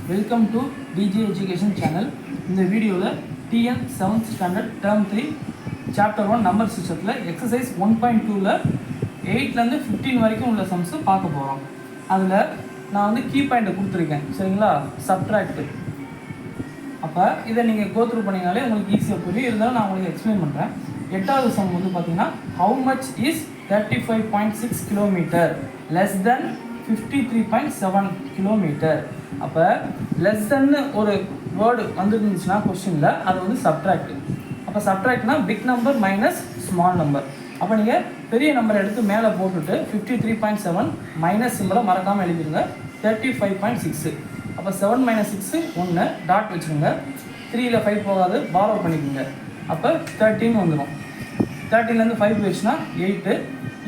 Welcome to DJ education channel. இந்த வீடியோவில் TN 7th standard term 3 chapter 1 number சிஸ்டத்தில் exercise 1.2ல் 8லேருந்து 15 வரைக்கும் உள்ள சம்ஸு பார்க்க போகிறோம். அதில் நான் வந்து கீ பாயிண்ட்டை கொடுத்துருக்கேன், சரிங்களா? சப்ட்ராக்ட். அப்போ இதை நீங்கள் கோத்ரூ பண்ணிங்கனாலே உங்களுக்கு ஈஸியாக புரியும். இருந்தாலும் நான் உங்களுக்கு எக்ஸ்பிளைன் பண்ணுறேன். 8வது சம் வந்து பார்த்தீங்கன்னா, how much is 35.6 kilometre less than 53.7 kilometre. அப்போ லெஸ் தென்னு ஒரு வேர்டு வந்துருந்துச்சுன்னா கொஸ்டினில் அது வந்து சப்ட்ராக்ட். அப்போ சப்ட்ராக்ட்னா big number minus small number. அப்போ நீங்கள் பெரிய நம்பரை எடுத்து மேலே போட்டுட்டு 53.7 மைனஸ் சிம்பிளை மறக்காமல் எழுதிடுங்க. 35.6. அப்போ 7 - 6 1 டாட் வச்சுருங்க. 3ல் 5 போகாது, பாரோ பண்ணிக்கோங்க. அப்போ 13 வந்துடும். 13லேருந்து 5 போயிடுச்சுன்னா 8.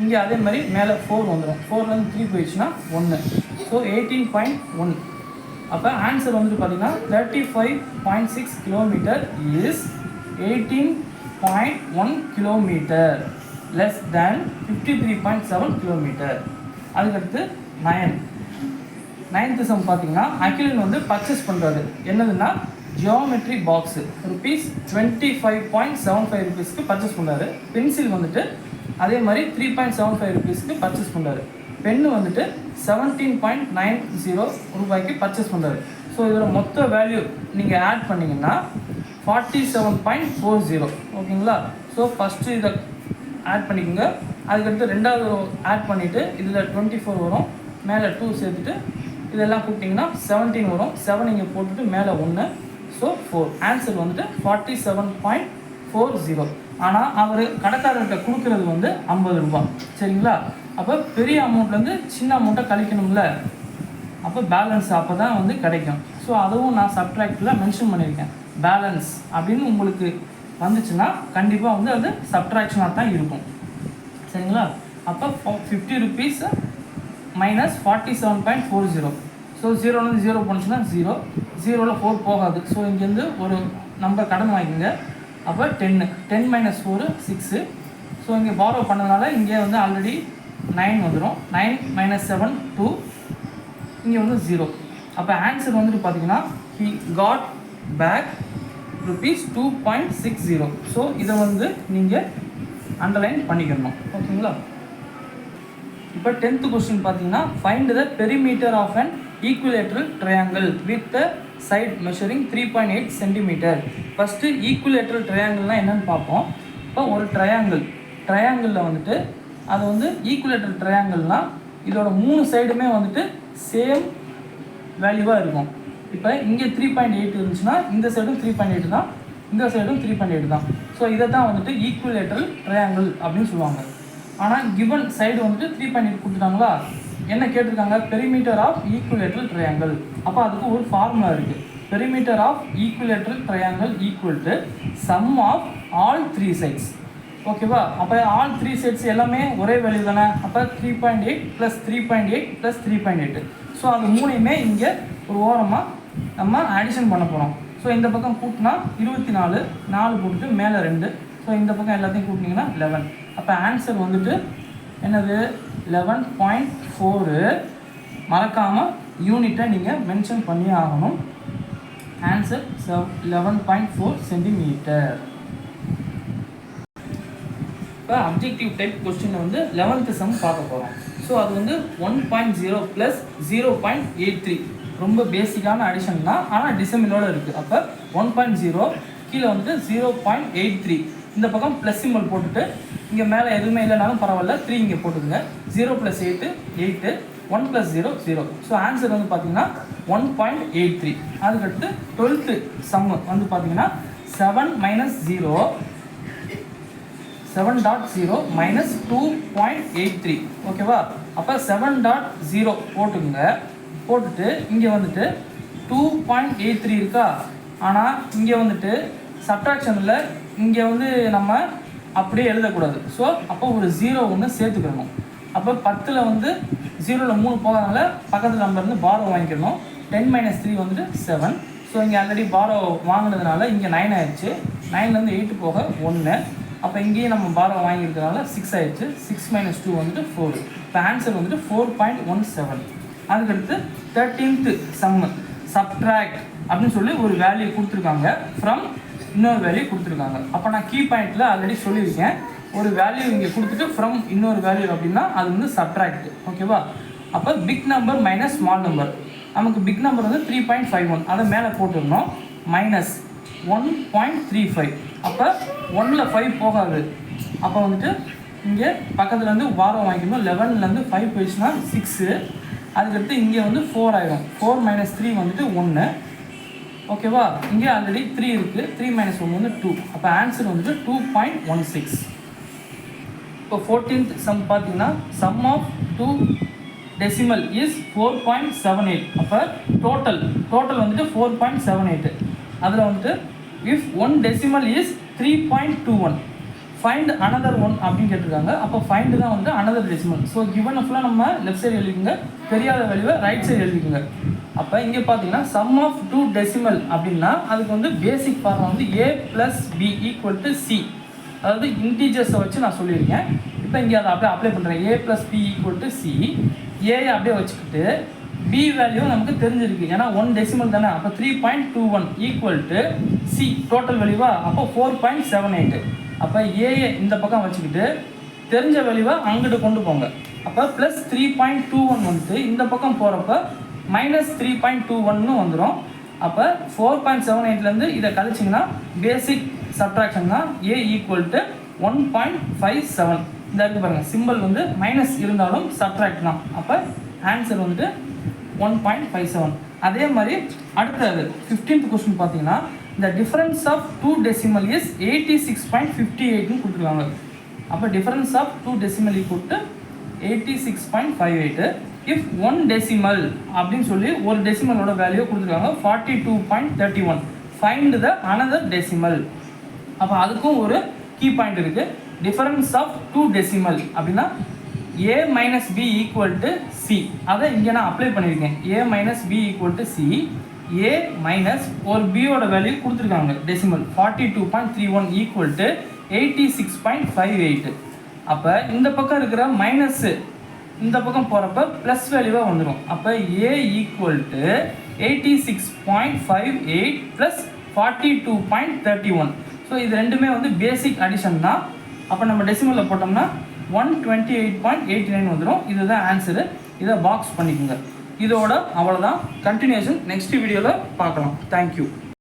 இங்கே அதே மாதிரி மேலே 4 வந்துடும். 4லேருந்து 3 போயிடுச்சுன்னா 1. ஸோ 18.1. அப்போ ஆன்சர் வந்துட்டு பார்த்தீங்கன்னா 35.6 kilometre is 18.1 kilometre less than 53.7 kilometre. அதுக்கடுத்து 9th சம் பார்த்தீங்கன்னா, அகிலன் வந்து பர்ச்சேஸ் பண்ணுறாரு. என்னதுன்னா ஜியோமெட்ரி பாக்ஸு ருபீஸ் 25.75 ருபீஸ்க்கு பர்ச்சேஸ் பண்ணுறாரு. பென்சில் வந்துட்டு அதே மாதிரி 3.75 ருபீஸ்க்கு பர்ச்சேஸ் பண்ணுறாரு. பென்னு வந்துட்டு 17.90 ரூபாய்க்கு பர்ச்சேஸ் பண்ணுறாரு. ஸோ இதில் மொத்த வேல்யூ நீங்கள் ஆட் பண்ணிங்கன்னா 47.40. ஓகேங்களா? ஸோ ஃபஸ்ட்டு இதை ஆட் பண்ணிக்கோங்க. அதுக்கடுத்து ரெண்டாவது ஆட் பண்ணிவிட்டு இதில் 24 வரும், மேலே 2 சேர்த்துட்டு இதெல்லாம் கூப்பிட்டிங்கன்னா 17 வரும். 7 இங்கே போட்டுட்டு மேலே 1. ஸோ 4. ஆன்சர் வந்துட்டு 47.40. ஆனால் அவர் கடைக்காரர்கிட்ட கொடுக்குறது வந்து 50 ரூபா, சரிங்களா? அப்போ பெரிய அமௌண்ட்லேருந்து சின்ன அமௌண்ட்டை கழிக்கணும்ல, அப்போ பேலன்ஸ் அப்போ தான் வந்து கிடைக்கும். ஸோ அதுவும் நான் சப்ட்ராக்டில் மென்ஷன் பண்ணியிருக்கேன். பேலன்ஸ் அப்படின்னு உங்களுக்கு வந்துச்சுன்னா கண்டிப்பாக வந்து அது சப்ட்ராக்ஷனாக தான் இருக்கும், சரிங்களா? அப்போ 50 ருபீஸ் மைனஸ் 47.40. ஸோ 0லேருந்து 0 போனுச்சுன்னா 0, 0ல் 4 போகாது. ஸோ இங்கேருந்து ஒரு நம்பர் கடன் வாங்கிக்கோங்க. அப்போ 10 - 4 6. ஸோ இங்கே பாரோ பண்ணதுனால இங்கே வந்து ஆல்ரெடி 9 வந்துடும். 9 - 7 2. இங்கே வந்து 0. அப்போ ஆன்சர் வந்துட்டு பார்த்தீங்கன்னா he got back rupees 2.60. So இதை வந்து நீங்கள் அண்டர்லைன் பண்ணிக்கணும், ஓகேங்களா? இப்போ 10th கொஸ்டின் பார்த்தீங்கன்னா, find the perimeter of an equilateral triangle with the side measuring 3.8 centimetre. First equilateral ட்ரையாங்கிள்னால் என்னென்னு பார்ப்போம். இப்போ ஒரு ட்ரையாங்கிளில் வந்துட்டு அது வந்து ஈக்குவலேட்ரல் ட்ரையாங்கிள்னால் இதோட 3 சைடுமே வந்துட்டு சேம் வேல்யூவாக இருக்கும். இப்போ இங்கே 3.8 இருந்துச்சுன்னா இந்த சைடும் 3.8 தான், இந்த சைடும் 3.8 தான். ஸோ இதை தான் வந்துட்டு ஈக்குவலேட்ரல் ட்ரையாங்கிள் அப்படின்னு சொல்லுவாங்க. ஆனால் கிவன் சைடு வந்துட்டு 3.8 கொடுத்துட்டாங்களா, என்ன கேட்டிருக்காங்க? Perimeter of equilateral triangle. அப்போ அதுக்கு ஒரு ஃபார்முலா இருக்குது. Perimeter of equilateral triangle equal to sum of all 3 sides. ஓகேவா? அப்போ ஆல் 3 சைட்ஸ் எல்லாமே ஒரே வேல்யூ தானே. அப்போ 3.8 + 3.8 + 3.8. ஸோ அது மூணையுமே இங்கே ஒரு ஓரமாக நம்ம ஆடிஷன் பண்ண போகிறோம். ஸோ இந்த பக்கம் கூட்டினா 24, 4 போட்டுட்டு மேலே 2. ஸோ இந்த பக்கம் எல்லாத்தையும் கூட்டினீங்கன்னா 11. அப்போ ஆன்சர் வந்துட்டு என்னது? 11.4. மறக்காமல் யூனிட்டை நீங்கள் மென்ஷன் பண்ணி ஆகணும். Answer 11.4 centimetre. இப்போ அப்ஜெக்டிவ் டைப் கொஸ்டினை வந்து 11th சம் பார்க்க போகிறோம். ஸோ அது வந்து 1.0 + 0.83. ரொம்ப பேசிக்கான அடிஷன் தான், ஆனால் டிசமிலோடு இருக்குது. அப்போ 1.0 கீழே வந்து 0.83. இந்த பக்கம் ப்ளஸ் சிம்பிள் போட்டுட்டு இங்கே மேலே எதுவுமே இல்லைனாலும் பரவாயில்ல, 3 இங்கே போட்டுக்குங்க. 0 + 8 8, 1 + 0 0. ஸோ ஆன்சர் வந்து பார்த்தீங்கன்னா 1.83. அதுக்கடுத்து 12th சம் வந்து பார்த்தீங்கன்னா 7 - 0 7.0 - 2.83. ஓகேவா? அப்போ 7.0 போட்டுங்க. போட்டுட்டு இங்கே வந்துட்டு 2.83 இருக்கா. ஆனால் இங்கே வந்துட்டு சப்ட்ராக்ஷனில் இங்கே வந்து நம்ம அப்படியே எழுதக்கூடாது. ஸோ அப்போ ஒரு 0 ஒன்று சேர்த்துக்கணும். அப்போ 10ல் வந்து 0ல் 3 போகாதனால பக்கத்தில் நம்பர்லேருந்து பாரோ வாங்கிக்கணும். 10 - 3 வந்துட்டு 7. ஸோ இங்கே ஆல்ரெடி பாரோ வாங்கினதுனால இங்கே 9 ஆயிடுச்சு. 9லேருந்து 8 போக 1. அப்போ இங்கேயும் நம்ம பாரோ வாங்கியிருக்கிறதுனால 6 ஆயிடுச்சு. 6 - 2 வந்துட்டு 4. இப்போ ஆன்சர் வந்துட்டு 4.17. அதுக்கடுத்து 13th சம்மு சப்ட்ராக்ட் அப்படின்னு சொல்லி ஒரு வேல்யூ கொடுத்துருக்காங்க, ஃப்ரம் இன்னொரு வேல்யூ கொடுத்துருக்காங்க. அப்போ நான் கீ பாயிண்ட்டில் ஆல்ரெடி சொல்லியிருக்கேன், ஒரு வேல்யூ இங்கே கொடுத்துட்டு ஃப்ரம் இன்னொரு வேல்யூ அப்படின்னா அது வந்து சப்ட்ராக்ட். ஓகேவா? அப்போ big number minus small number, நமக்கு பிக் நம்பர் வந்து 3.51, அதை மேலே போட்டுருந்தோம், மைனஸ் 1.35. அப்போ 1ல் 5 போகாது. அப்போ வந்துட்டு இங்கே பக்கத்துலேருந்து வாரம் வாங்கிக்கணும். 11லேருந்து 5 போயிடுச்சுன்னா 6, அதுக்கடுத்து இங்கே வந்து 4 ஆயிடும். 4 - 3 வந்துட்டு 1. ஓகேவா? இங்கே ஆல்ரெடி 3 இருக்குது, 3 - 1 வந்து 2. அப்போ ஆன்சர் வந்துட்டு 2.16. இப்போ 14th சம் பார்த்தீங்கன்னா சம் ஆஃப் 2 டெசிமல் இஸ் 4.78. அப்போ டோட்டல் வந்துட்டு 4.78. அதில் வந்துட்டு if 1 decimal is 3.21, find another 1 அப்படின்னு கேட்டிருக்காங்க. அப்போ ஃபைண்டு தான் வந்து அனதர் டெசிமல். ஸோ கிவனை ஃபுல்லாக நம்ம லெஃப்ட் சைடு எழுதிக்கோங்க, தெரியாத வேல்யூவை ரைட் சைடு எழுதிக்கோங்க. அப்போ இங்கே பார்த்தீங்கன்னா சம் ஆஃப் 2 டெசிமல் அப்படின்னா அதுக்கு வந்து பேசிக் ஃபார்முலா வந்து a + b = c, அதாவது இன்டீஜர்ஸை வச்சு நான் சொல்லியிருக்கேன். இப்போ இங்கே அதை அப்படியே அப்ளை பண்ணுறேன். a + b = c, ஏ அப்படியே வச்சுக்கிட்டு b வேல்யூ நமக்கு தெரிஞ்சிருக்கு, ஏன்னா 1 டெசிமல் தானே. அப்போ 3.21 = c டோட்டல் வேல்யூவா, அப்போ 4.78. அப்போ ஏயை இந்த பக்கம் வச்சுக்கிட்டு தெரிஞ்ச வேல்யூவை அங்கிட்டு கொண்டு போங்க. அப்போ ப்ளஸ் 3.21 வந்துட்டு இந்த பக்கம் போகிறப்ப -3.21 வந்துடும். அப்போ 4.78லேருந்து இதை கழிச்சிங்கன்னா பேசிக் சப்ட்ராக்ஷன் தான் a = 1.57. இந்த இருக்கு பாருங்கள், சிம்பிள் வந்து மைனஸ் இருந்தாலும் சப்ட்ராக்ட் தான். அப்போ ஆன்சர் வந்துட்டு 1.57. அதே மாதிரி அடுத்தது 15th கொஸ்டின் பார்த்தீங்கன்னா the difference of 2 decimal is 86.58 கொடுத்துருக்காங்க. அப்போ difference of 2 decimal = 86.58. if 1 decimal அப்படின்னு சொல்லி ஒரு டெசிமலோட வேல்யூ கொடுத்துருக்காங்க 42.31, find the another decimal. அப்போ அதுக்கும் ஒரு கீ பாயிண்ட் இருக்குது. difference of 2 decimal அப்படின்னா a - b = c, அதை இங்கே நான் அப்ளை பண்ணியிருக்கேன். a - b = c, a minus ஒரு பியோட வேல்யூ கொடுத்துருக்காங்க டெசிமல் 42.31 = 86.58. அப்போ இந்த பக்கம் இருக்கிற மைனஸ் இந்த பக்கம் போகிறப்ப ப்ளஸ் வேல்யூவாக வந்துடும். அப்போ a = 86.58 + 42.31. ஸோ இது ரெண்டுமே வந்து பேசிக் அடிஷன் தான். அப்போ நம்ம டெசிமலில் போட்டோம்னா 128.89 வந்துடும். இதுதான் ஆன்சரு. இதை பாக்ஸ் பண்ணிக்கோங்க. இதோட அவ்வளோதான். கண்டினியூஷன் நெக்ஸ்ட் வீடியோவில் பார்க்கலாம். தேங்க்யூ.